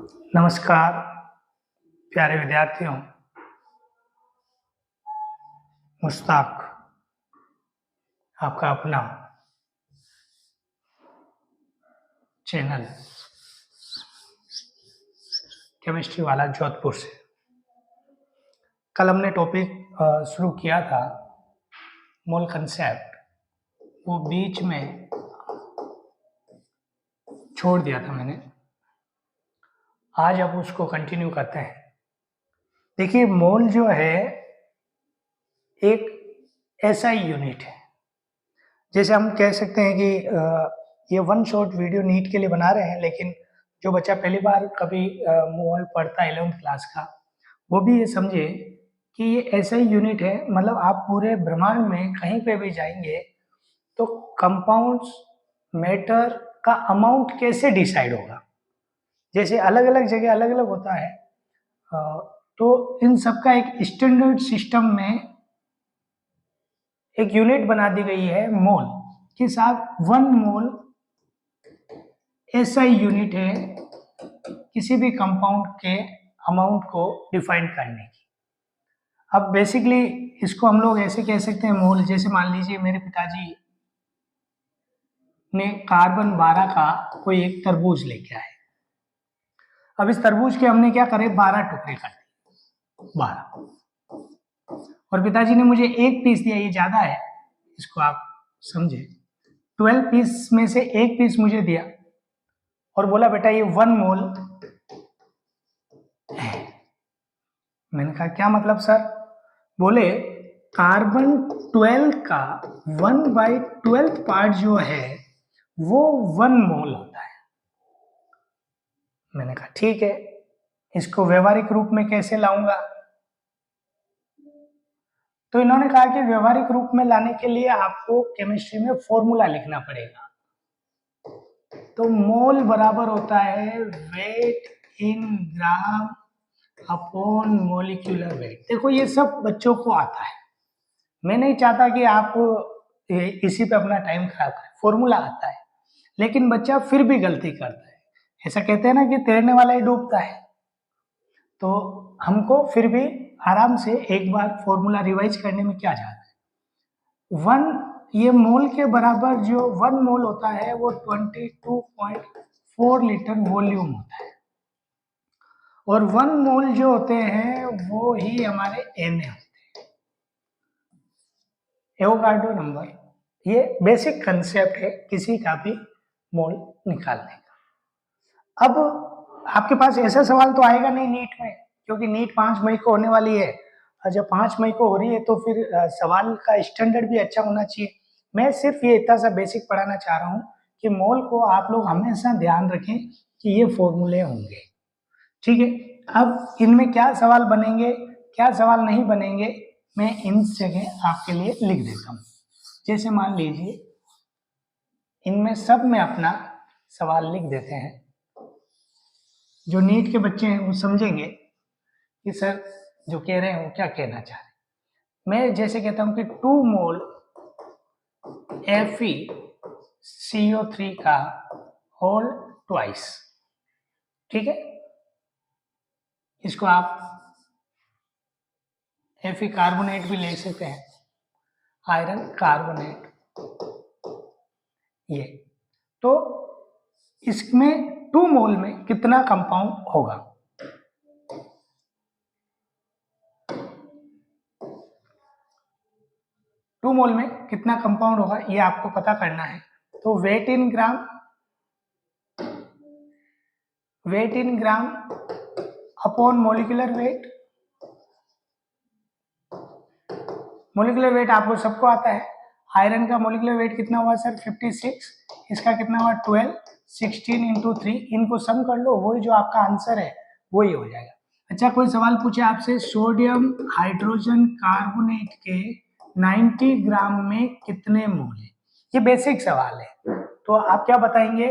नमस्कार प्यारे विद्यार्थियों, मुश्ताक आपका अपना चैनल केमिस्ट्री वाला जोधपुर से। कल हमने टॉपिक शुरू किया था मोल कंसेप्ट, वो बीच में छोड़ दिया था मैंने। आज अब उसको कंटिन्यू करते हैं। देखिए, मोल जो है एक ऐसा ही यूनिट है, जैसे हम कह सकते हैं कि ये वन शॉट वीडियो नीट के लिए बना रहे हैं, लेकिन जो बच्चा पहली बार कभी मोल पढ़ता है 11th क्लास का, वो भी ये समझे कि ये ऐसा ही यूनिट है। मतलब आप पूरे ब्रह्मांड में कहीं पे भी जाएंगे तो कंपाउंड्स मैटर का अमाउंट कैसे डिसाइड होगा, जैसे अलग अलग जगह अलग अलग होता है। तो इन सब का एक स्टैंडर्ड सिस्टम में एक यूनिट बना दी गई है मोल कि साहब 1 मोल ऐसा ही यूनिट है किसी भी कंपाउंड के अमाउंट को डिफाइन करने की। अब बेसिकली इसको हम लोग ऐसे कह सकते हैं मोल, जैसे मान लीजिए मेरे पिताजी ने कार्बन 12 का कोई एक तरबूज लेके आए। अब इस तरबूज के हमने क्या करे, 12 टुकड़े कर दिए, 12, और पिताजी ने मुझे एक पीस दिया, ये ज्यादा है, इसको आप समझे। 12 पीस में से एक पीस मुझे दिया और बोला बेटा ये 1 मोल है। मैंने कहा क्या मतलब सर? बोले कार्बन 12 का 1/12 पार्ट जो है वो 1 मोल होता है। मैंने कहा ठीक है, इसको व्यवहारिक रूप में कैसे लाऊंगा? तो इन्होंने कहा कि व्यवहारिक रूप में लाने के लिए आपको केमिस्ट्री में फॉर्मूला लिखना पड़ेगा। तो मोल बराबर होता है wait in gram upon molecular wait. देखो ये सब बच्चों को आता है, मैं नहीं चाहता कि आप इसी पे अपना टाइम खराब करें। फॉर्मूला आता है, लेकिन बच्चा फिर भी गलती करता है। ऐसा कहते हैं ना कि तैरने वाला ही डूबता है। तो हमको फिर भी आराम से एक बार फॉर्मूला रिवाइज करने में क्या जाता है। 1 ये मोल के बराबर जो 1 मोल होता है वो 22.4 लीटर वॉल्यूम होता है, और 1 मोल जो होते हैं वो ही हमारे Na होते हैं, एवोगाड्रो नंबर। ये बेसिक कंसेप्ट है किसी का भी मोल निकालने का। अब आपके पास ऐसा सवाल तो आएगा नहीं नीट में, क्योंकि नीट 5 मई को होने वाली है, और जब 5 मई को हो रही है तो फिर सवाल का स्टैंडर्ड भी अच्छा होना चाहिए। मैं सिर्फ ये इतना सा बेसिक पढ़ाना चाह रहा हूँ कि मोल को आप लोग हमेशा ध्यान रखें कि ये फॉर्मूले होंगे, ठीक है। अब इनमें क्या सवाल बनेंगे क्या सवाल नहीं बनेंगे, मैं इन जगह आपके लिए लिख देता हूँ। जैसे मान लीजिए इनमें सब में अपना सवाल लिख देते हैं, जो नीट के बच्चे हैं वो समझेंगे कि सर जो कह रहे हैं वो क्या कहना चाह रहे हैं। मैं जैसे कहता हूं कि 2 मोल FeCO3 का होल ट्वाइस, ठीक है। इसको आप Fe कार्बोनेट भी ले सकते हैं, आयरन कार्बोनेट। ये तो इसमें 2 मोल में कितना कंपाउंड होगा? टू मोल में कितना कंपाउंड होगा ये आपको पता करना है। तो weight in gram upon molecular weight. Molecular weight आपको सबको आता है। आयरन का मोलिकुलर वेट कितना हुआ सर? 56। इसका कितना हुआ? 12। 16 × 3, इनको सम कर लो, वही जो आपका आंसर है वही हो जाएगा। अच्छा, कोई सवाल पूछे आपसे सोडियम हाइड्रोजन कार्बोनेट के 90 ग्राम में कितने मोल है? ये बेसिक सवाल है, तो आप क्या बताएंगे?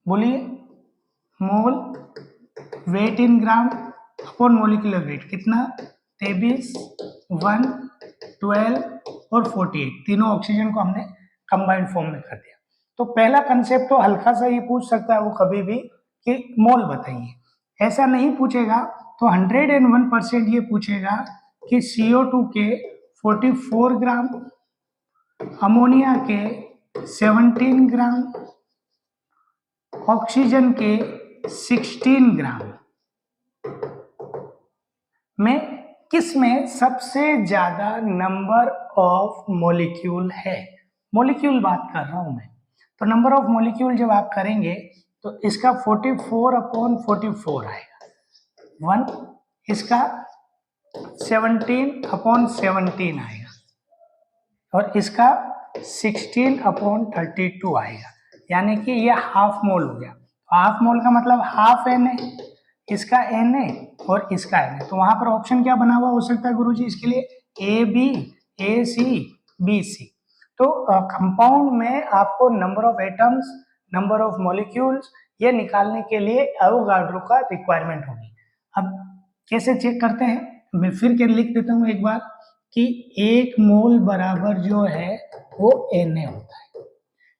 बोलिए। मोल wait in gram upon molecular wait कितना? 23, 1, 12 और 48, तीनों ऑक्सीजन को हमने कंबाइंड फॉर्म में कर दिया। तो पहला कंसेप्ट तो हल्का सा ये पूछ सकता है वो कभी भी कि मोल बताइए, ऐसा नहीं पूछेगा। तो 101% ये पूछेगा कि CO2 के 44 ग्राम, अमोनिया के 17 ग्राम, ऑक्सीजन के 16 ग्राम में किस में सबसे ज्यादा नंबर ऑफ मॉलिक्यूल है। मॉलिक्यूल बात कर रहा हूं मैं, तो नंबर ऑफ मॉलिक्यूल जब आप करेंगे तो इसका 44/44 आएगा 1, इसका 17/17 आएगा और इसका 16/32 आएगा, यानी कि ये हाफ मोल हो गया। हाफ मोल का मतलब हाफ Na, इसका Na और इसका Na। तो वहां पर ऑप्शन क्या बना हुआ हो सकता है गुरुजी इसके लिए? AB, AC, BC। तो कंपाउंड में आपको number of atoms, number of molecules ये निकालने के लिए एवोगाड्रो का रिक्वायरमेंट होगी। अब कैसे चेक करते हैं, मैं फिर के लिख देता हूं एक बार कि 1 मोल बराबर जो है वो Na होता है।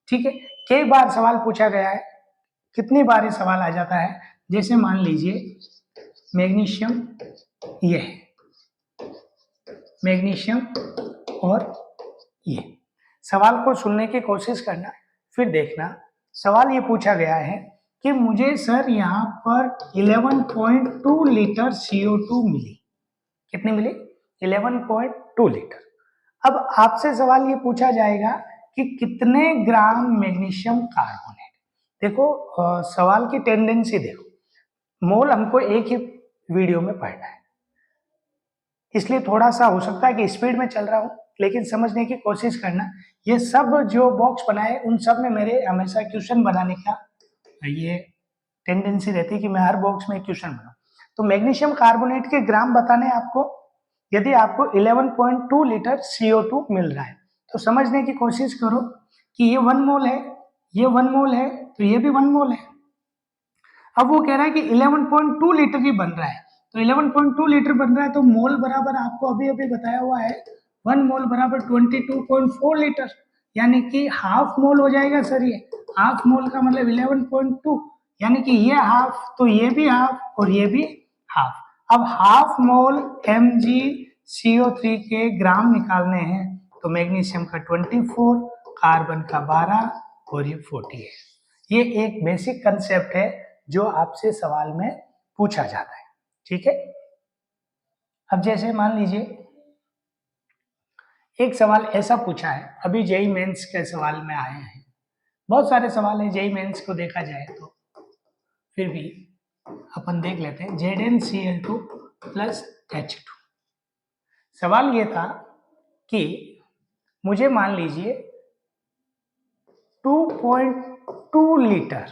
ठीक है, कई बार सवाल पूछा गया है, कितनी बार ये सवाल आ जाता है, जैसे मान लीजिए मैग्नीशियम, ये मैग्नीशियम और ये। सवाल को सुनने की कोशिश करना, फिर देखना। सवाल ये पूछा गया है कि मुझे सर यहाँ पर 11.2 लीटर CO2 मिली। कितनी मिली? 11.2 लीटर। अब आपसे सवाल ये पूछा जाएगा कि कितने ग्राम मैग्नीशियम कार्बोनेट। देखो सवाल की टेंडेंसी देखो, मोल हमको एक ही वीडियो में पढ़ना है, इसलिए थोड़ा सा हो सकता है कि स्पीड में चल रहा हूं, लेकिन समझने की कोशिश करना। ये सब जो बॉक्स बनाए उन सब में मेरे हमेशा क्वेश्चन बनाने का ये टेंडेंसी रहती है कि मैं हर बॉक्स में क्वेश्चन बनाऊं। तो मैग्नीशियम कार्बोनेट के ग्राम बताने आपको, यदि आपको 11.2 लीटर CO2 मिल रहा है तो समझने की कोशिश करो कि ये 1 मोल है, ये 1 मोल है, तो ये भी 1 मोल है। अब वो कह रहा है कि 11.2 लीटर ही बन रहा है, तो 11.2 लीटर बन रहा है तो मोल बराबर आपको अभी अभी बताया हुआ है 1 मोल बराबर 22.4 लीटर, यानी कि हाफ मोल हो जाएगा सर। ये हाफ मोल का मतलब 11.2, यानी कि ये हाफ तो ये भी हाफ और ये भी हाफ। अब हाफ मोल MgCO3 के ग्राम निकालने हैं, तो मैग्नीशियम का 24, कार्बन का 12 और ये 40 है। ये एक बेसिक कंसेप्ट है जो आपसे सवाल में पूछा जाता है। ठीक है, अब जैसे मान लीजिए एक सवाल ऐसा पूछा है, अभी जेई मेंस के सवाल में आए हैं, बहुत सारे सवाल है जेई मेंस को देखा जाए तो, फिर भी अपन देख लेते हैं। ZnCl2 plus H2। सवाल ये था कि मुझे मान लीजिए 2.2 लीटर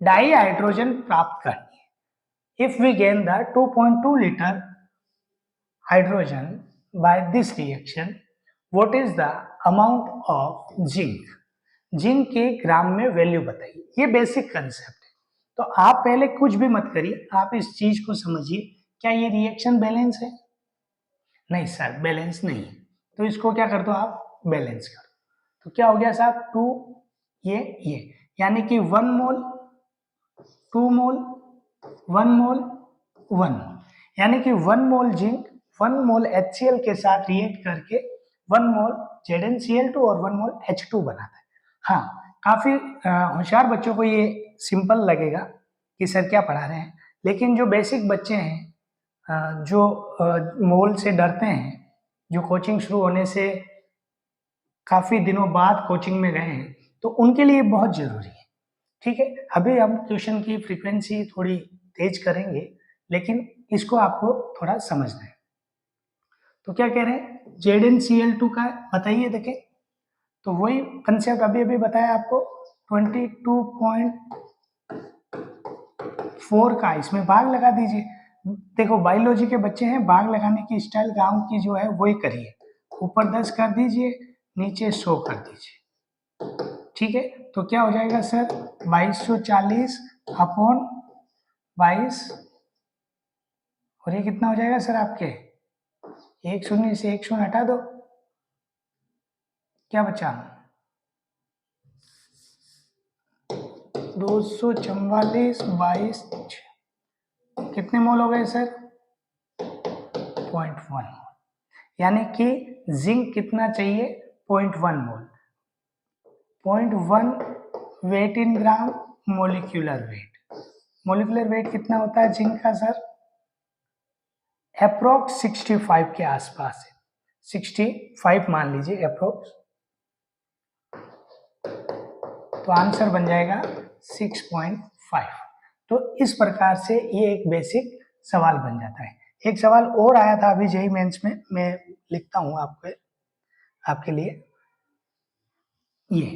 डाई हाइड्रोजन प्राप्त करनी है। If we gain the 2.2 litre hydrogen by this reaction, what is the amount of zinc. Zinc के ग्राम में वैल्यू बताइए। ये बेसिक कंसेप्ट है, तो आप पहले कुछ भी मत करिए, आप इस चीज को समझिए। क्या ये रिएक्शन बैलेंस है? नहीं सर, बैलेंस नहीं है, तो इसको क्या कर दो आप, बैलेंस कर दो। तो क्या हो गया साहब, 2 ये यानी कि 1 मोल 2 मोल 1 मोल 1 मोल, यानी कि 1 मोल जिंक 1 मोल HCl के साथ रिएक्ट करके 1 मोल ZnCl2 और 1 मोल H2 बनाता है। हाँ, काफी होशियार बच्चों को ये सिंपल लगेगा कि सर क्या पढ़ा रहे हैं, लेकिन जो बेसिक बच्चे हैं जो मोल से डरते हैं, जो कोचिंग शुरू होने से काफी दिनों बाद कोचिंग में गए हैं, तो उनके लिए बहुत जरूरी है। ठीक है, अभी हम ट्यूशन की फ्रीक्वेंसी थोड़ी तेज करेंगे, लेकिन इसको आपको थोड़ा समझना है। तो क्या कह रहे हैं, ZnCl2 का बताइए देखें। तो वही कंसेप्ट अभी अभी बताया आपको, 22.4 का इसमें भाग लगा दीजिए। देखो बायोलॉजी के बच्चे हैं, भाग लगाने की स्टाइल गांव की जो है वही करिए। ऊपर 10 कर दीजिए, नीचे 100 कर दीजिए। ठीक है, तो क्या हो जाएगा सर, 2240 अपॉन 22, और ये कितना हो जाएगा सर आपके, एक शून्य से एक शून्य हटा दो, क्या बचा 244 22 कितने मोल हो गए सर? 0.1 मोल। यानी कि जिंक कितना चाहिए? 0.1 मोल। 0.1 wait in gram, molecular weight. Molecular wait कितना होता है जिंक का सर? अप्रोक्स 65 के आसपास है, 65 मान लीजिए अप्रोक्स, तो आंसर बन जाएगा 6.5। तो इस प्रकार से ये एक बेसिक सवाल बन जाता है। एक सवाल और आया था अभी जेईई मेंस में, मैं लिखता हूं आपके लिए। ये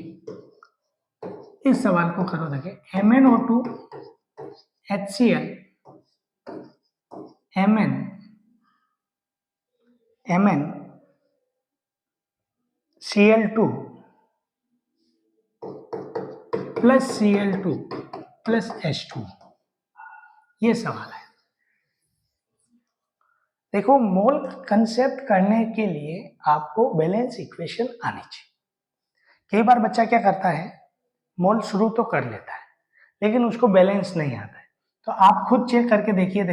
इस सवाल को करो, देखिए MnO2 HCl Cl2 plus Cl2 plus H2, ये सवाल है। देखो मोल कंसेप्ट करने के लिए आपको बैलेंस इक्वेशन आनी चाहिए। कई बार बच्चा क्या करता है, मोल शुरू तो कर लेता है लेकिन उसको बैलेंस नहीं आता है। तो आप खुद चेक करके देखिए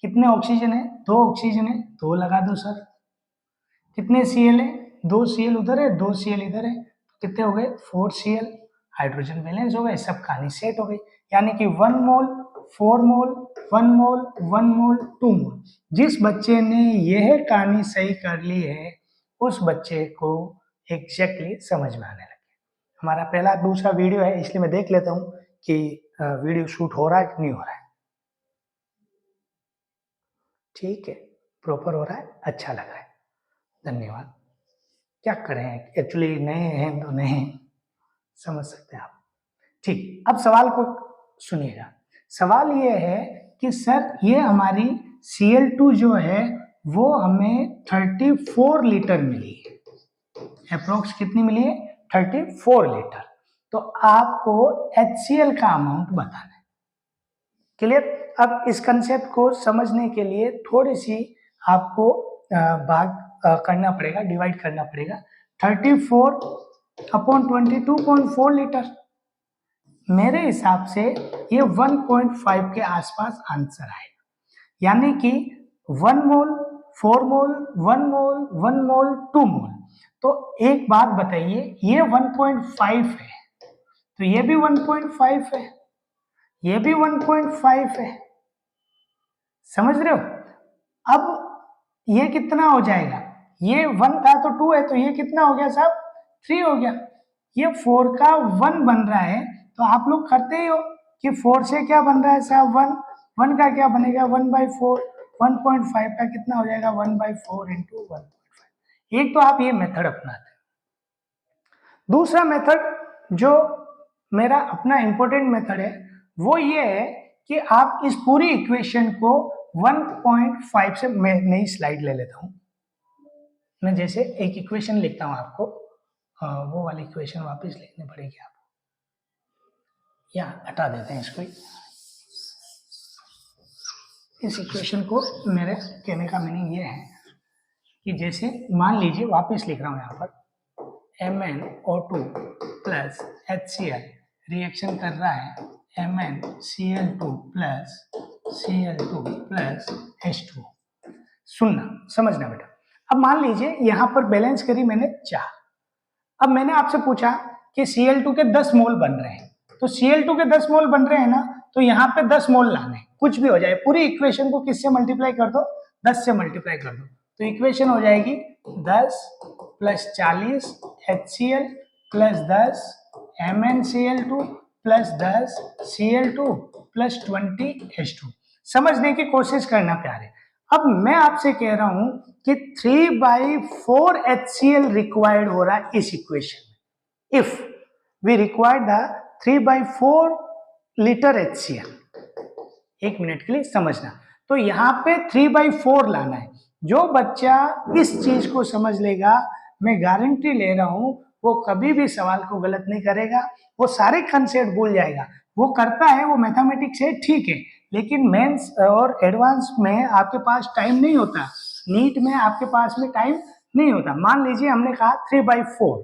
कितने ऑक्सीजन है? 2 ऑक्सीजन है, 2 लगा दो सर। कितने Cl है? 2 Cl उधर है, 2 Cl इधर है, कितने हो गए? 4 Cl। हाइड्रोजन बैलेंस हो गए, सब कहानी सेट हो गई। यानी कि 1 मोल 4 मोल 1 मोल 1 मोल 2 मोल। जिस बच्चे ने यह कहानी सही कर ली है उस बच्चे को एग्जैक्टली समझ में आने लगे। हमारा पहला दूसरा वीडियो है, इसलिए मैं देख लेता हूं कि वीडियो शूट हो रहा है कि नहीं हो रहा है। ठीक है, प्रॉपर हो रहा है, अच्छा लग रहा है, धन्यवाद। क्या करें, एक्चुअली नए हैं तो नए समझ सकते हैं आप। ठीक, अब सवाल को सुनिएगा। सवाल ये है कि सर ये हमारी Cl2 जो है वो हमें 34 लीटर मिली है, अप्रोक्स कितनी मिली है? 34 लीटर। तो आपको HCl का अमाउंट बताना है। क्लियर? अब इस कंसेप्ट को समझने के लिए थोड़ी सी आपको भाग करना पड़ेगा, डिवाइड करना पड़ेगा। 34 अपॉन 22.4 लीटर, मेरे हिसाब से ये 1.5 के आसपास आंसर आएगा। यानी कि 1 मोल 4 मोल 1 मोल 1 मोल 2 मोल। तो एक बात बताइए, ये 1.5 है तो ये भी 1.5 है, ये भी 1.5 है, समझ रहे हो? अब ये कितना हो जाएगा? ये 1 था तो 2 है, तो ये कितना हो गया साहब? 3 हो गया। ये 4 का 1 बन रहा है, तो आप लोग करते ही हो कि 4 से क्या बन रहा है साहब? 1। 1 का क्या बनेगा? 1/4। 1.5 का कितना हो जाएगा? 1/4 इंटू 1.5। एक तो आप ये मेथड अपनाते हैं। दूसरा मेथड जो मेरा अपना इंपॉर्टेंट मेथड है वो ये है कि आप इस पूरी इक्वेशन को 1.5 से, मैं नई स्लाइड ले लेता हूं। मैं जैसे एक इक्वेशन लिखता हूं आपको, वो वाली इक्वेशन वापस लिखनी पड़ेगी आपको, या हटा देते हैं इसको। इस इक्वेशन को, मेरे कहने का मीनिंग ये है कि जैसे मान लीजिए, वापस लिख रहा हूं यहाँ पर, MnO2 प्लस HCl रिएक्शन कर रहा है MnCl2 plus Cl2 plus H2। सुनना, समझना बेटा। अब मान लीजिए यहाँ पर बैलेंस करी मैंने 4। अब मैंने आपसे पूछा कि Cl2 के 10 मोल बन रहे हैं, तो Cl2 के 10 मोल बन रहे हैं ना, तो यहाँ पे 10 मोल लाने, कुछ भी हो जाए, पूरी इक्वेशन को किससे मल्टीप्लाई कर दो? 10 से मल्टीप्लाई कर दो, तो इक्वेशन हो जाएगी 10 plus 40 HCl plus 10 MnCl2 plus 10 Cl2 plus 20 H2। समझने की कोशिश करना प्यारे। अब मैं आपसे कह रहा हूं कि 3/4 HCl रिक्वायर्ड हो रहा है इस इक्वेशन में। If we required the 3/4 litre HCl, एक मिनट के लिए समझना, तो यहाँ पे 3/4 लाना है। जो बच्चा इस चीज को समझ लेगा, मैं गारंटी ले रहा हूं, वो कभी भी सवाल को गलत नहीं करेगा, वो सारे कंसेप्ट भूल जाएगा। वो करता है, वो मैथमेटिक्स है, ठीक है, लेकिन मेंस और एडवांस में आपके पास टाइम नहीं होता, नीट में आपके पास में टाइम नहीं होता। मान लीजिए हमने कहा 3/4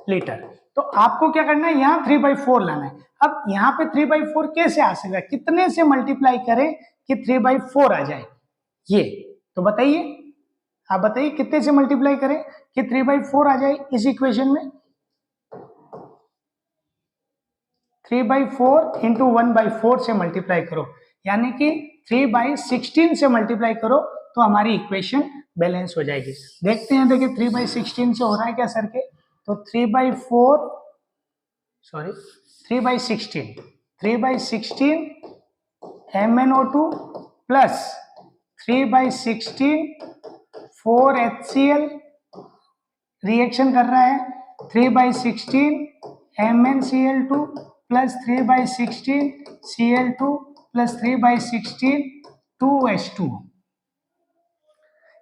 लीटर, तो आपको क्या करना है? यहाँ 3/4 लाना है। अब यहाँ पे 3/4 कैसे आ सकता है, कितने से मल्टीप्लाई करें कि 3/4 आ जाए, ये तो बताइए, आप बताइए कितने से मल्टीप्लाई करें कि 3/4 आ जाए इस इक्वेशन में। 3/4 इंटू 1/4 से मल्टीप्लाई करो, यानी कि 3/16 से मल्टीप्लाई करो तो हमारी इक्वेशन बैलेंस हो जाएगी। देखते हैं, देखिए 3/16 से हो रहा है क्या सर के, तो 3/16 MnO2 प्लस 3/16 4HCl रिएक्शन कर रहा है, 3/16 MnCl2 plus 3/16 Cl2 plus 3/16 2H2।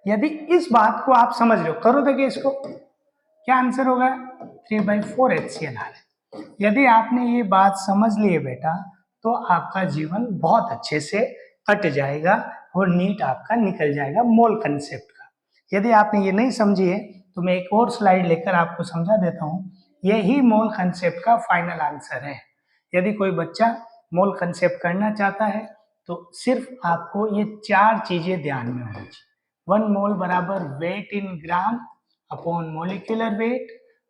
यदि इस बात को आप समझ रहे हो, करो देखिए इसको, क्या आंसर होगा, 3/4 HCl आ रहा है। यदि आपने ये बात समझ ली है बेटा, तो आपका जीवन बहुत अच्छे से कट जाएगा और नीट आपका निकल जाएगा मोल कंसेप्ट का। यदि आपने ये नहीं समझी है तो मैं एक और स्लाइड लेकर आपको समझा देता हूँ। यही मोल कंसेप्ट का फाइनल आंसर है। यदि कोई बच्चा मोल कंसेप्ट करना चाहता है तो सिर्फ आपको ये 4 चीजें ध्यान में होनी चाहिए। 1 मोल बराबर wait in gram upon molecular wait,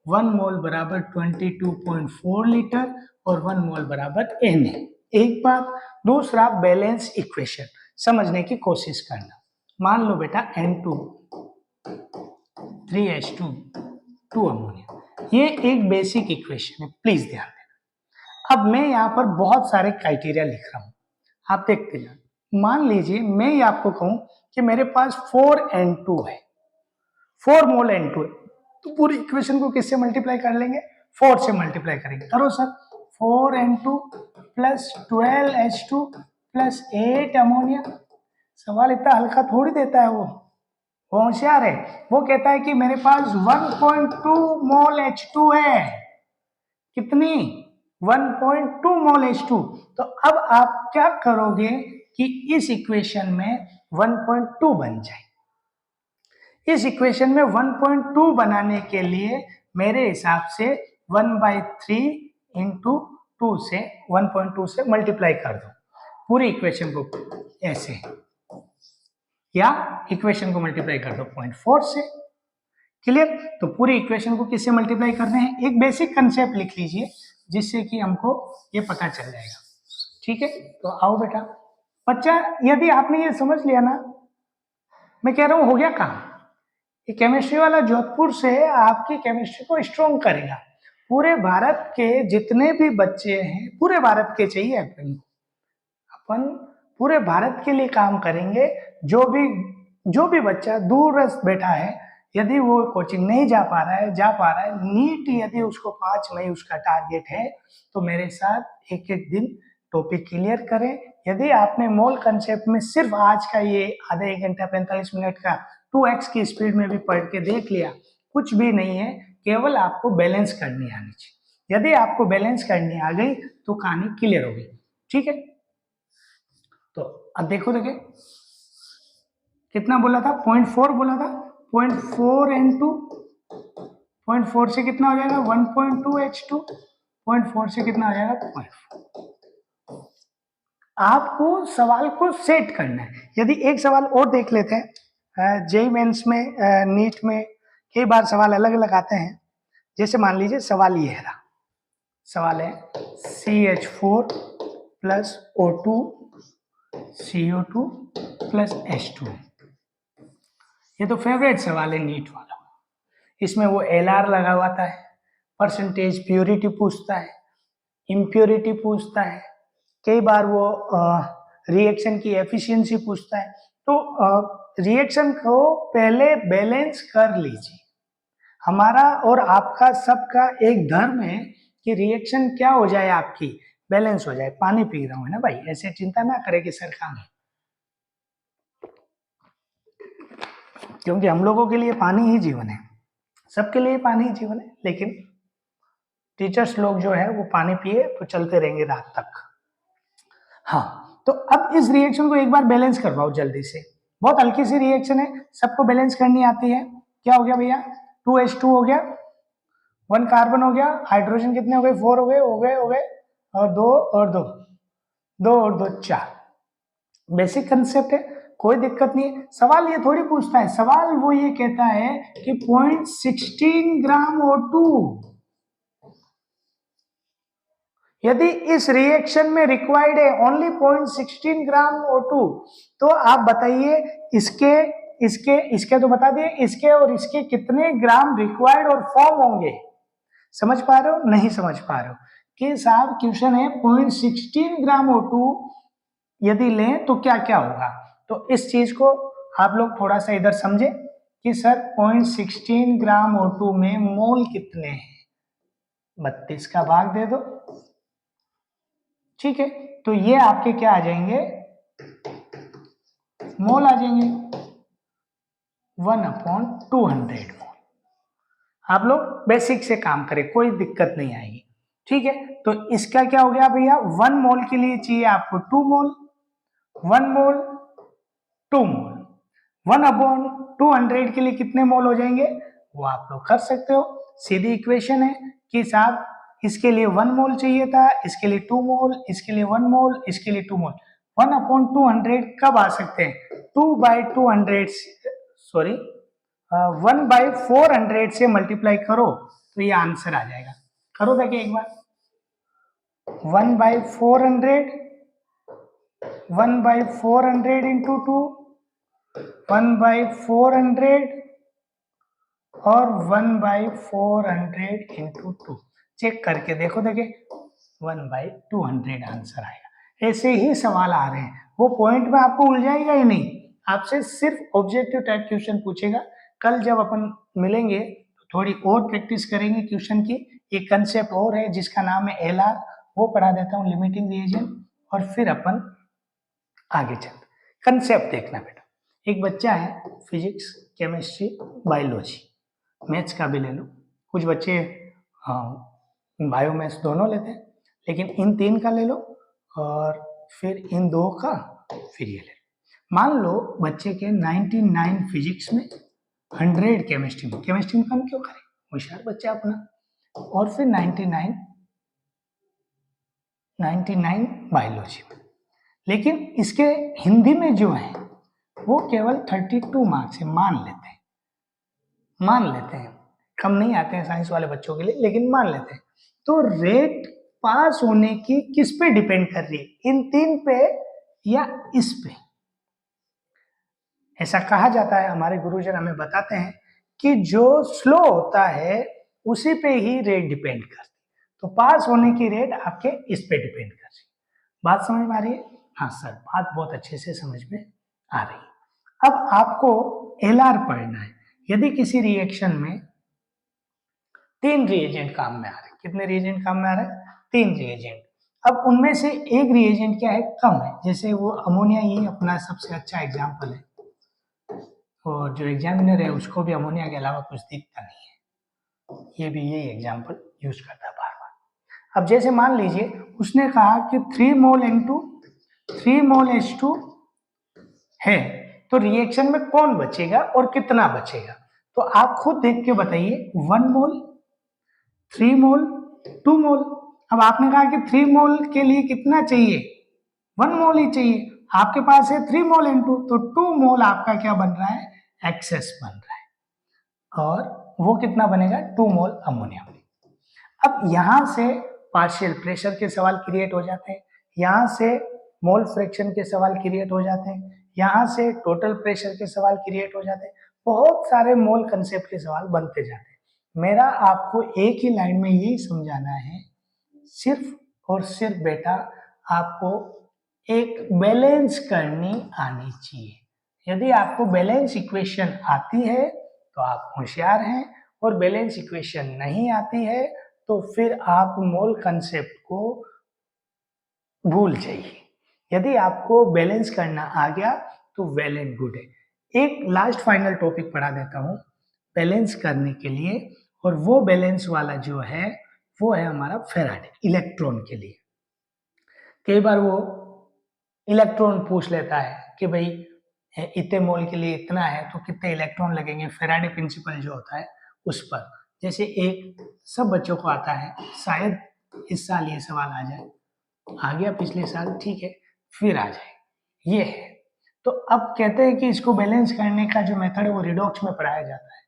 1 मोल बराबर 22.4 लीटर और 1 मोल बराबर Na। एक बात, दूसरा बैलेंस इक्वेशन समझने की कोशिश करना। मान लो बेटा N2 3H2 2 अमोनिया, ये एक बेसिक इक्वेशन है, प्लीज ध्यान देना। अब मैं यहाँ पर बहुत सारे क्राइटेरिया लिख रहा हूँ, आप देखते जाओ। मान लीजिए मैं ये आपको कहूँ कि मेरे पास 4N2 है, 4 मोल N2 है, तो पूरी इक्वेशन को किससे मल्टीप्लाई कर लेंगे, 4 से मल्टीप्लाई करेंगे। करो sir, 4N2 plus 12H2 plus 8 ammonia. सवाल इतना हल्का थोड़ी देता है, वो होशियार है, वो कहता है कि मेरे पास 1.2 मोल H2 है। कितनी, 1.2 मोल H2। तो अब आप क्या करोगे कि इस इक्वेशन में 1.2 बन जाए। इस इक्वेशन में 1.2 बनाने के लिए मेरे हिसाब से 1/3 इंटू 2 से 1.2 से मल्टीप्लाई कर दो पूरी इक्वेशन को, ऐसे, या इक्वेशन को मल्टीप्लाई कर दो 0.4 से। क्लियर, तो पूरी इक्वेशन को किससे मल्टीप्लाई करने हैं, एक बेसिक कंसेप्ट लिख लीजिए जिससे कि हमको ये पता चल जाएगा। ठीक है, तो आओ बेटा, बच्चा यदि आपने ये समझ लिया ना, मैं कह रहा हूं हो गया काम। ये केमिस्ट्री वाला जोधपुर से आपकी केमिस्ट्री को स्ट्रॉन्ग करेगा। पूरे भारत के जितने भी बच्चे हैं, पूरे भारत के चाहिए अपन पूरे भारत के लिए काम करेंगे। जो भी बच्चा दूरस्थ बैठा है, यदि वो कोचिंग नहीं जा पा रहा है, नीट यदि उसको 5 मई उसका टारगेट है, तो मेरे साथ एक एक दिन टॉपिक क्लियर करें। यदि आपने मोल कंसेप्ट में सिर्फ आज का ये आधा 1 घंटा 45 मिनट का 2x की स्पीड में भी पढ़ के देख लिया, कुछ भी नहीं है, केवल आपको बैलेंस करनी आनी चाहिए। यदि आपको बैलेंस करनी आ गई तो कहानी क्लियर होगी। ठीक है, तो अब देखो, देखिए कितना बोला था, 0.4 बोला था, 0.4 इंटू 0.4 से कितना हो जाएगा 1.2 H2, 0.4 से कितना हो जाएगा 0.4। आपको सवाल को सेट करना है। यदि एक सवाल और देख लेते हैं, जेई मेंस में, नीट में कई बार सवाल अलग अलग आते हैं। जैसे मान लीजिए सवाल ये है, सवाल है CH4 plus O2 CO2 plus H2। ये तो फेवरेट सवाल है नीट वाला। इसमें वो LR लगा हुआ था, परसेंटेज प्योरिटी पूछता है, इम्प्योरिटी पूछता है, कई बार वो रिएक्शन की एफिशिएंसी पूछता है। तो रिएक्शन को पहले बैलेंस कर लीजिए। हमारा और आपका सबका एक धर्म है कि रिएक्शन क्या हो जाए, आपकी बैलेंस हो जाए। पानी पी रहा हूं है ना भाई, ऐसे चिंता ना करे कि सर काम है, क्योंकि हम लोगों के लिए पानी ही जीवन है, सबके लिए पानी ही जीवन है। लेकिन टीचर्स लोग जो है वो पानी पिए तो चलते रहेंगे रात तक। हाँ, तो अब इस रिएक्शन को एक बार बैलेंस करवाओ जल्दी से। बहुत हल्की सी रिएक्शन है, सबको बैलेंस करनी आती है। क्या हो गया भैया, 2H2 हो गया, 1 कार्बन हो गया, हाइड्रोजन कितने हो गए, 4 हो गए। और 2 और 2, 2 और 2 4। बेसिक कंसेप्ट है, कोई दिक्कत नहीं है। सवाल ये थोड़ी पूछता है, सवाल वो ये कहता है कि 0.16 ग्राम O2 यदि इस रिएक्शन में रिक्वायर्ड है ओनली 0.16 ग्राम O2, तो आप बताइए इसके इसके इसके तो बता दिए, इसके और इसके कितने ग्राम रिक्वायर्ड और फॉर्म होंगे। समझ पा रहे हो, नहीं समझ पा रहे हो कि साहब क्वेश्चन है 0.16 ग्राम O2 यदि लें तो क्या क्या होगा। तो इस चीज को आप लोग थोड़ा सा इधर समझे कि सर 0.16 ग्राम O2 में मोल कितने हैं, 32 का भाग दे दो, ठीक है। तो ये आपके क्या आ जाएंगे, मोल आ जाएंगे 1/200 मोल। आप लोग बेसिक से काम करें, कोई दिक्कत नहीं आएगी, ठीक है। तो इसका क्या हो गया भैया, 1 मोल के लिए चाहिए आपको 2 मोल, 1 मोल 2 मोल, 1/200 के लिए कितने मोल हो जाएंगे, वो आप लोग कर सकते हो। सीधी इक्वेशन है कि साहब इसके लिए 1 मोल चाहिए था, इसके लिए 2 मोल, इसके लिए 1 मोल, इसके लिए 2 मोल। 1/200 कब आ सकते हैं, 2/200 सॉरी 1/400 से मल्टीप्लाई करो तो ये आंसर आ जाएगा। करो देखिए एक बार, 1/400, 1/400 इंटू 2, 1/400 और 1/400 इंटू 2। चेक करके देखो देखिए 1/200 आंसर आएगा। ऐसे ही सवाल आ रहे हैं, वो पॉइंट में आपको उलझाएगा ही नहीं, आपसे सिर्फ ऑब्जेक्टिव टाइप क्वेश्चन पूछेगा। कल जब अपन मिलेंगे तो थोड़ी और प्रैक्टिस करेंगे क्वेश्चन की। एक कंसेप्ट और है जिसका नाम है LR, वो पढ़ा देता हूँ, लिमिटिंग रिएजेंट, और फिर अपन आगे चलते। कंसेप्ट देखना बेटा, एक बच्चा है फिजिक्स, केमिस्ट्री, बायोलॉजी, मैथ्स का भी ले लो, कुछ बच्चे बायो मैथ्स दोनों लेते हैं, लेकिन इन 3 का ले लो और फिर इन 2 का, फिर ये ले लो। मान लो बच्चे के 99 फिजिक्स में, 100 केमिस्ट्री में, केमिस्ट्री में कम क्यों करें, होशियार बच्चा अपना, और फिर 99 बायोलॉजी में। लेकिन इसके हिंदी में जो है वो केवल 32 मार्क्स है, मान लेते हैं, कम नहीं आते हैं साइंस वाले बच्चों के लिए, लेकिन मान लेते हैं। तो रेट पास होने की किस पे डिपेंड कर रही है, इन 3 पे या इस पे। ऐसा कहा जाता है, हमारे गुरुजन हमें बताते हैं कि जो स्लो होता है उसी पे ही रेट डिपेंड करती है। तो पास होने की रेट आपके इस पे डिपेंड कर रही है। बात समझ में आ रही है, हाँ सर बात बहुत अच्छे से समझ में आ रही है। अब आपको LR पढ़ना है। यदि किसी रिएक्शन में 3 रिएजेंट काम में आ रहे हैं, कितने रिएजेंट काम में आ रहे हैं, 3 रिएजेंट। अब उनमें से एक रिएजेंट क्या है, कम है, जैसे वो अमोनिया ही अपना सबसे अच्छा एग्जाम्पल है, और जो एग्जामिनर है उसको भी अमोनिया के अलावा कुछ दिखता नहीं है, ये भी यही एग्जाम्पल यूज करता है बार बार। अब जैसे मान लीजिए उसने कहा कि 3 मोल N2 3 मोल H2 है, तो रिएक्शन में कौन बचेगा और कितना बचेगा, तो आप खुद देख के बताइए, 1 मोल, 3 मोल, 2 मोल। अब आपने कहा कि 3 मोल के लिए कितना चाहिए, 1 मोल ही चाहिए, आपके पास है 3 मोल N2, तो 2 मोल आपका क्या बन रहा है, एक्सेस बन रहा है, और वो कितना बनेगा, 2 मोल अमोनिया। अब यहां से पार्शियल प्रेशर के सवाल क्रिएट हो जाते हैं, यहां से मोल फ्रैक्शन के सवाल क्रिएट हो जाते हैं, यहां से टोटल प्रेशर के सवाल क्रिएट हो जाते हैं, बहुत सारे मोल कंसेप्ट के सवाल बनते जाते हैं। मेरा आपको एक ही लाइन में यही समझाना है, सिर्फ और सिर्फ बेटा आपको एक बैलेंस करनी आनी चाहिए। यदि आपको बैलेंस इक्वेशन आती है तो आप होशियार हैं, और बैलेंस इक्वेशन नहीं आती है तो फिर आप मोल कंसेप्ट को भूल जाइए। यदि आपको बैलेंस करना आ गया तो वेल एंड गुड है। एक लास्ट फाइनल टॉपिक पढ़ा देता हूं बैलेंस करने के लिए, और वो बैलेंस वाला जो है वो है हमारा फेराडे, इलेक्ट्रॉन के लिए। कई बार वो इलेक्ट्रॉन पूछ लेता है कि भाई इतने मोल के लिए इतना है तो कितने इलेक्ट्रॉन लगेंगे, फेराडे प्रिंसिपल जो होता है उस पर। जैसे एक सब बच्चों को आता है, शायद इस साल ये सवाल आ जाए, आ गया पिछले साल, ठीक है, फिर आ जाए, ये है। तो अब कहते हैं कि इसको बैलेंस करने का जो मेथड है वो रिडॉक्स में पढ़ाया जाता है।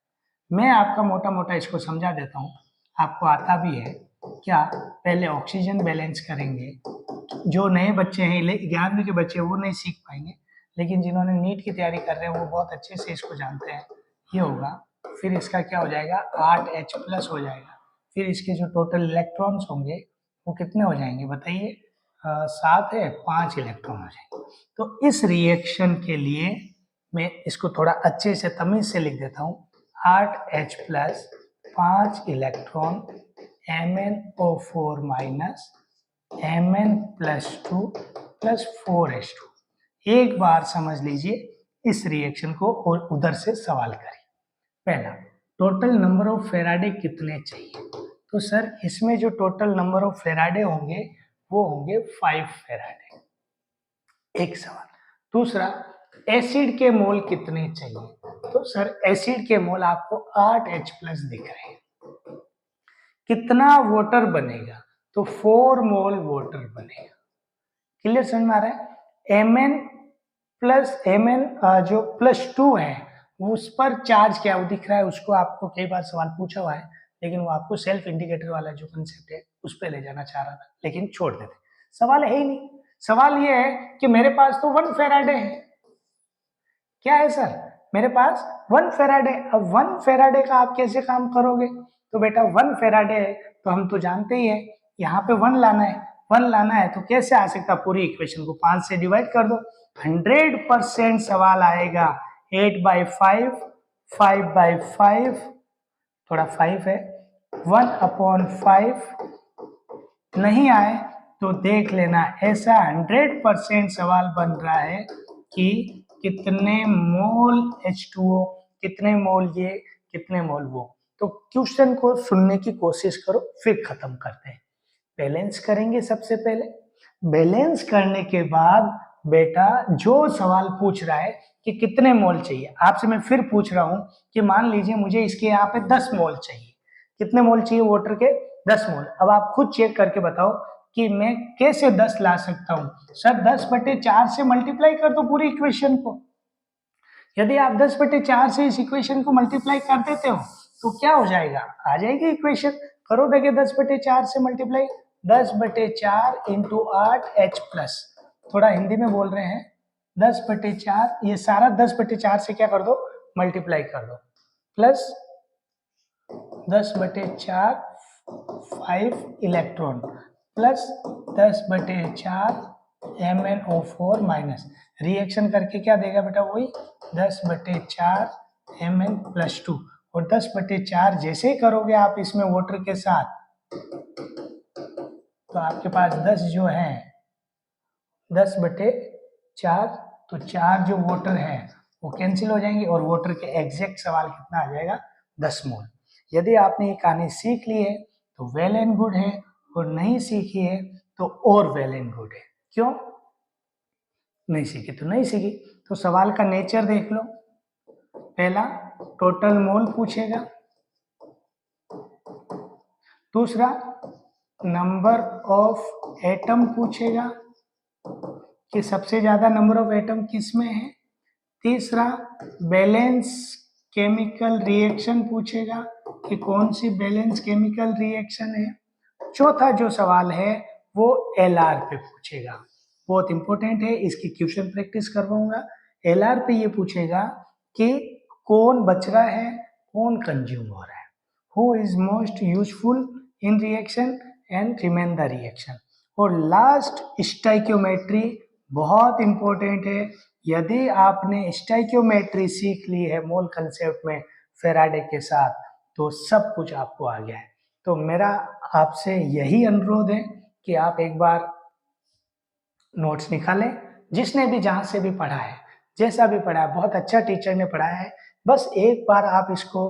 मैं आपका मोटा मोटा इसको समझा देता हूँ, आपको आता भी है क्या। पहले ऑक्सीजन बैलेंस करेंगे, जो नए बच्चे हैं 11वीं के बच्चे वो नहीं सीख पाएंगे, लेकिन जिन्होंने नीट की तैयारी कर रहे हैं वो बहुत अच्छे से इसको जानते हैं। ये होगा, फिर इसका क्या हो जाएगा 8H+ हो जाएगा, फिर इसके जो टोटल इलेक्ट्रॉन्स होंगे वो कितने हो जाएंगे बताइए, 7 है, 5 इलेक्ट्रॉन हो जाएंगे। तो इस रिएक्शन के लिए मैं इसको थोड़ा अच्छे से तमीज से लिख देता हूँ, 8H+, 5 electron, MnO4- Mn+2 + 4H2। एक बार समझ लीजिए इस रिएक्शन को और उधर से सवाल करिए। पहला, टोटल नंबर ऑफ फेराडे कितने चाहिए, तो सर इसमें जो टोटल नंबर ऑफ फेराडे होंगे वो होंगे 5 फेराडे, एक सवाल। दूसरा, एसिड के मोल कितने चाहिए, तो सर एसिड के मोल आपको 8H+ दिख रहे हैं। कितना वाटर बनेगा, तो 4 मोल वाटर बनेगा। क्लियर समझ में आ रहा है। Mn जो +2 है उस पर चार्ज क्या वो दिख रहा है, उसको आपको कई बार सवाल पूछा हुआ है, लेकिन वो आपको सेल्फ इंडिकेटर वाला जो कंसेप्ट है उस पर ले जाना चाह रहा था, लेकिन छोड़ देते, सवाल है ही नहीं। सवाल ये है कि मेरे पास तो 1 फेराडे है, क्या है सर, मेरे पास 1 फेराडे। अब 1 फेराडे का आप कैसे काम करोगे, तो बेटा 1 फेराडे है तो हम तो जानते ही है यहाँ पे 1 लाना है, 1 लाना है तो कैसे आ सकता, पूरी इक्वेशन को 5 से डिवाइड कर दो, 100% सवाल आएगा। 8/5, 5/5, थोड़ा 5 है, 1/5 नहीं आए तो देख लेना, ऐसा 100% सवाल बन रहा है कि कितने मोल H2O, कितने मोल ये, कितने मोल वो। तो क्वेश्चन को सुनने की कोशिश करो, फिर खत्म करते हैं। बैलेंस करेंगे सबसे पहले, बैलेंस करने के बाद बेटा जो सवाल पूछ रहा है कि कितने मोल चाहिए, आपसे मैं फिर पूछ रहा हूं कि मान लीजिए मुझे इसके यहाँ पे 10 मोल चाहिए, कितने मोल चाहिए वाटर के, 10 मोल। अब आप खुद चेक करके बताओ कि मैं कैसे 10 ला सकता हूं, सर 10/4 से मल्टीप्लाई कर दो पूरी इक्वेशन को। यदि आप 10/4 से इस इक्वेशन को मल्टीप्लाई कर देते हो तो क्या हो जाएगा, आ जाएगी इक्वेशन। करो देखिए 10/4 से मल्टीप्लाई, 10/4 इंटू 8H+, थोड़ा हिंदी में बोल रहे हैं, 10/4, ये सारा 10/4 से क्या कर दो मल्टीप्लाई कर दो, plus 10/4 5 electron, plus 10/4 MnO4- reaction करके क्या देगा बेटा, वही 10/4 Mn+2, और 10/4 जैसे ही करोगे आप इसमें वाटर के साथ तो आपके पास 10 जो है 10/4, तो 4 जो वाटर है वो कैंसिल हो जाएंगे और वाटर के एग्जैक्ट सवाल कितना आ जाएगा, 10 मोल। यदि आपने ये कहानी सीख ली है तो वेल एंड गुड है, और नहीं सीखी है तो और वेल एंड गुड है। क्यों नहीं सीखी, तो नहीं सीखी, तो सवाल का नेचर देख लो। पहला, टोटल मोल पूछेगा, दूसरा नंबर ऑफ एटम पूछेगा कि सबसे ज्यादा नंबर ऑफ एटम किस में है, तीसरा बैलेंस केमिकल रिएक्शन पूछेगा कि कौन सी बैलेंस केमिकल रिएक्शन है, चौथा जो सवाल है वो LR पे पूछेगा, बहुत इंपॉर्टेंट है, इसकी क्वेश्चन प्रैक्टिस करवाऊंगा। LR पे ये पूछेगा कि कौन बच रहा है, कौन कंज्यूम हो रहा है, who is most useful in reaction and remain the reaction. और लास्ट स्टाइक्योमेट्री बहुत इंपॉर्टेंट है, यदि आपने स्टाइक्योमेट्री सीख ली है मोल कंसेप्ट में फेराडे के साथ तो सब कुछ आपको आ गया है। तो मेरा आपसे यही अनुरोध है कि आप एक बार नोट्स निकालें, जिसने भी जहाँ से भी पढ़ा है, जैसा भी पढ़ा है, बहुत अच्छा टीचर ने पढ़ाया है, बस एक बार आप इसको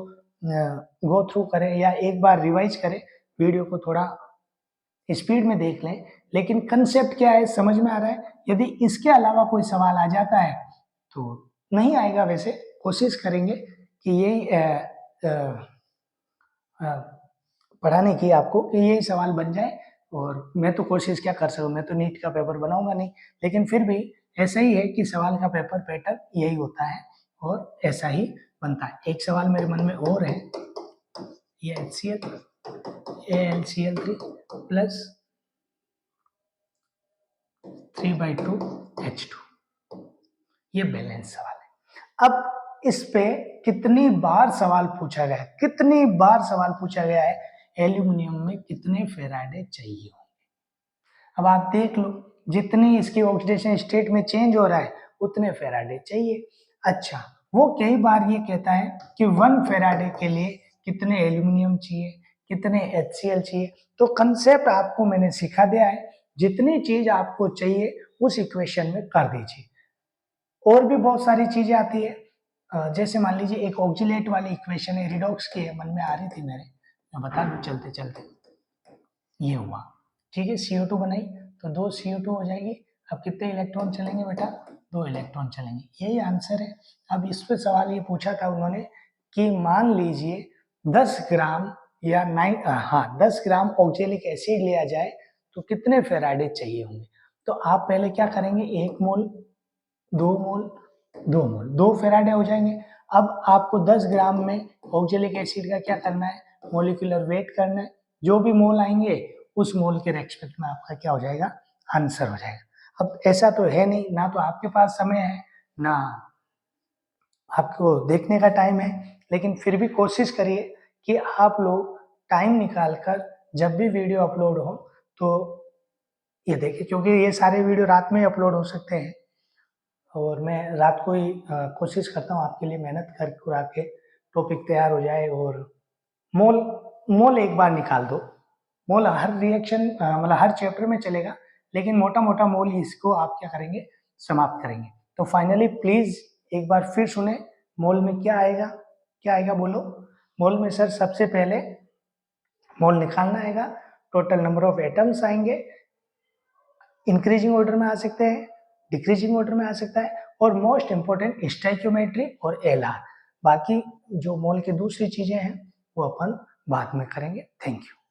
गो थ्रू करें या एक बार रिवाइज करें, वीडियो को थोड़ा स्पीड में देख लें, लेकिन कंसेप्ट क्या है समझ में आ रहा है। यदि इसके अलावा कोई सवाल आ जाता है तो नहीं आएगा, वैसे कोशिश करेंगे कि यही पढ़ाने की आपको कि यही सवाल बन जाए, और मैं तो कोशिश क्या कर सकूँ, मैं तो नीट का पेपर बनाऊंगा नहीं, लेकिन फिर भी ऐसा ही है कि सवाल का पेपर पैटर्न यही होता है और ऐसा ही बनता है। एक सवाल मेरे मन में और है, ये HCl AlCl3 प्लस 3/2 H2, ये बैलेंस सवाल है। अब इस पे कितनी बार सवाल पूछा गया है, कितनी बार सवाल पूछा गया है, एल्यूमिनियम में कितने फेराडे चाहिए होंगे। अब आप देख लो, जितनी इसकी ऑक्सीडेशन स्टेट में चेंज हो रहा है उतने फेराडे चाहिए। अच्छा, वो कई बार ये कहता है कि 1 फेराडे के लिए कितने एल्यूमिनियम चाहिए, कितने HCl चाहिए। तो कंसेप्ट आपको मैंने सिखा दिया है, जितनी चीज आपको चाहिए उस इक्वेशन में कर दीजिए। और भी बहुत सारी चीजें आती है, जैसे मान लीजिए एक ऑक्जिलेट वाली इक्वेशन है, रिडॉक्स की है, मन में आ रही थी मेरे, मैं बता दूं चलते चलते। ये हुआ, ठीक है, CO2 बनाई तो 2 CO2 हो जाएगी। अब कितने इलेक्ट्रॉन चलेंगे बेटा, 2 इलेक्ट्रॉन चलेंगे, यही आंसर है। अब इस पे सवाल ये पूछा था उन्होंने कि मान लीजिए 10 ग्राम या 10 ग्राम ऑक्जेलिक एसिड लिया जाए तो कितने फेराडे चाहिए होंगे। तो आप पहले क्या करेंगे, 1 मोल, 2 मोल, 2 मोल, 2 फेराडे हो जाएंगे। अब आपको 10 ग्राम में ऑक्जेलिक एसिड का क्या करना है, मोलिकुलर वेट करना है। जो भी मोल आएंगे उस मोल के रेस्पेक्ट में आपका क्या हो जाएगा, आंसर हो जाएगा। अब ऐसा तो है नहीं, ना तो आपके पास समय है ना आपको देखने का टाइम है, लेकिन फिर भी कोशिश करिए कि आप लोग टाइम निकाल कर जब भी वीडियो अपलोड हो तो ये देखिए, क्योंकि ये सारे वीडियो रात में अपलोड हो सकते हैं और मैं रात को ही कोशिश करता हूँ आपके लिए मेहनत कर कुरा के टॉपिक तैयार हो जाए। और मोल मोल एक बार निकाल दो, मोल हर रिएक्शन मतलब हर चैप्टर में चलेगा, लेकिन मोटा मोटा मोल इसको आप क्या करेंगे, समाप्त करेंगे। तो फाइनली प्लीज एक बार फिर सुने, मोल में क्या आएगा, क्या आएगा बोलो। मोल में सर सबसे पहले मोल निकालना आएगा, टोटल नंबर ऑफ एटम्स आएंगे, इंक्रीजिंग ऑर्डर में आ सकते हैं, डिक्रीजिंग ऑर्डर में आ सकता है, और मोस्ट इंपोर्टेंट स्टोइकियोमेट्री और LR। बाकी जो मोल की दूसरी चीजें हैं वो अपन बाद में करेंगे। Thank you.